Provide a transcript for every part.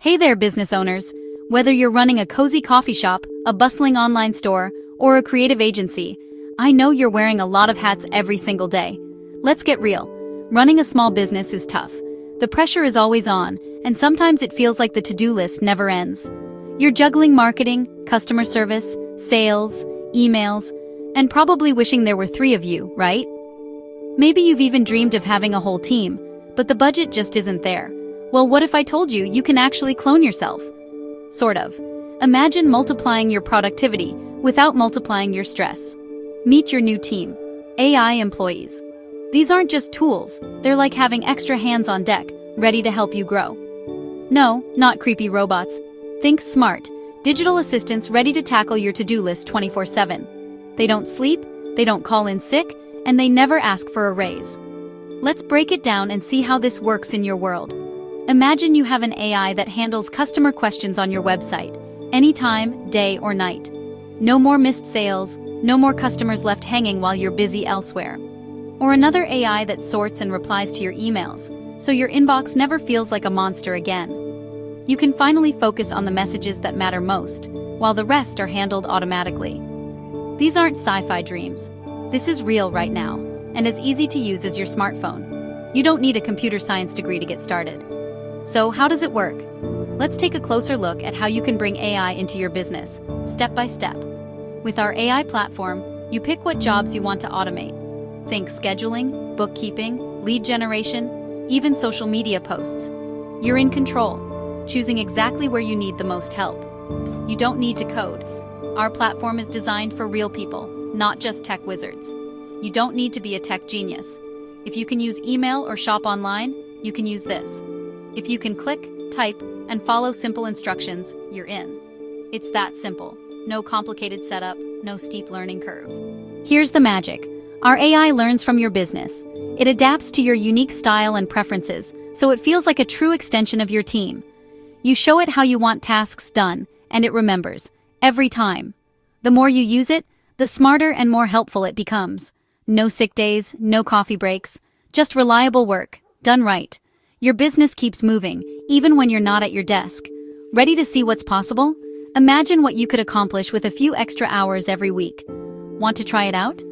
Hey there, business owners. Whether you're running a cozy coffee shop, a bustling online store, or a creative agency, I know you're wearing a lot of hats every single day. Let's get real. Running a small business is tough. The pressure is always on, and sometimes it feels like the to-do list never ends. You're juggling marketing, customer service, sales, emails, and probably wishing there were 3 of you, right? Maybe you've even dreamed of having a whole team, but the budget just isn't there. Well, what if I told you you can actually clone yourself? Sort of. Imagine multiplying your productivity without multiplying your stress. Meet your new team, AI employees. These aren't just tools, they're like having extra hands on deck, ready to help you grow. No, not creepy robots. Think smart, digital assistants ready to tackle your to-do list 24/7. They don't sleep, they don't call in sick, and they never ask for a raise. Let's break it down and see how this works in your world. Imagine you have an AI that handles customer questions on your website, anytime, day or night. No more missed sales, no more customers left hanging while you're busy elsewhere. Or another AI that sorts and replies to your emails, so your inbox never feels like a monster again. You can finally focus on the messages that matter most, while the rest are handled automatically. These aren't sci-fi dreams. This is real right now, and as easy to use as your smartphone. You don't need a computer science degree to get started. So how does it work? Let's take a closer look at how you can bring AI into your business, step by step. With our AI platform, you pick what jobs you want to automate. Think scheduling, bookkeeping, lead generation, even social media posts. You're in control, choosing exactly where you need the most help. You don't need to code. Our platform is designed for real people, not just tech wizards. You don't need to be a tech genius. If you can use email or shop online, you can use this. If you can click, type, and follow simple instructions, you're in. It's that simple. No complicated setup, no steep learning curve. Here's the magic. Our AI learns from your business. It adapts to your unique style and preferences, so it feels like a true extension of your team. You show it how you want tasks done, and it remembers, every time. The more you use it, the smarter and more helpful it becomes. No sick days, no coffee breaks, just reliable work, done right. Your business keeps moving, even when you're not at your desk. Ready to see what's possible? Imagine what you could accomplish with a few extra hours every week. Want to try it out?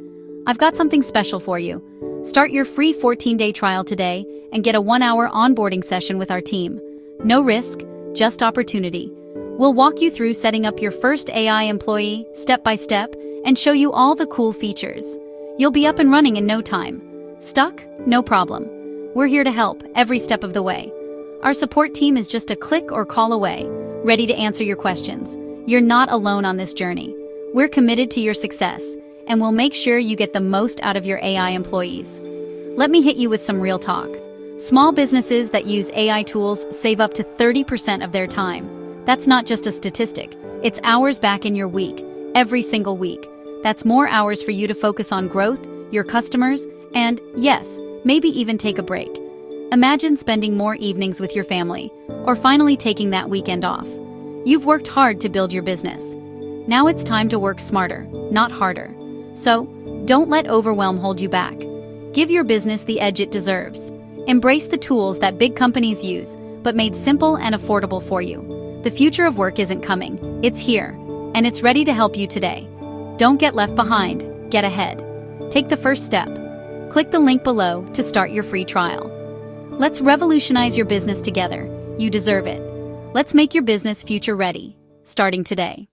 I've got something special for you. Start your free 14-day trial today and get a 1-hour onboarding session with our team. No risk, just opportunity. We'll walk you through setting up your first AI employee, step by step, and show you all the cool features. You'll be up and running in no time. Stuck? No problem. We're here to help every step of the way. Our support team is just a click or call away, ready to answer your questions. You're not alone on this journey. We're committed to your success, and we'll make sure you get the most out of your AI employees. Let me hit you with some real talk. Small businesses that use AI tools save up to 30% of their time. That's not just a statistic. It's hours back in your week, every single week. That's more hours for you to focus on growth, your customers, and, yes, maybe even take a break. Imagine spending more evenings with your family, or finally taking that weekend off. You've worked hard to build your business. Now it's time to work smarter, not harder. So, don't let overwhelm hold you back. Give your business the edge it deserves. Embrace the tools that big companies use, but made simple and affordable for you. The future of work isn't coming, it's here, and it's ready to help you today. Don't get left behind, get ahead. Take the first step. Click the link below to start your free trial. Let's revolutionize your business together. You deserve it. Let's make your business future ready, starting today.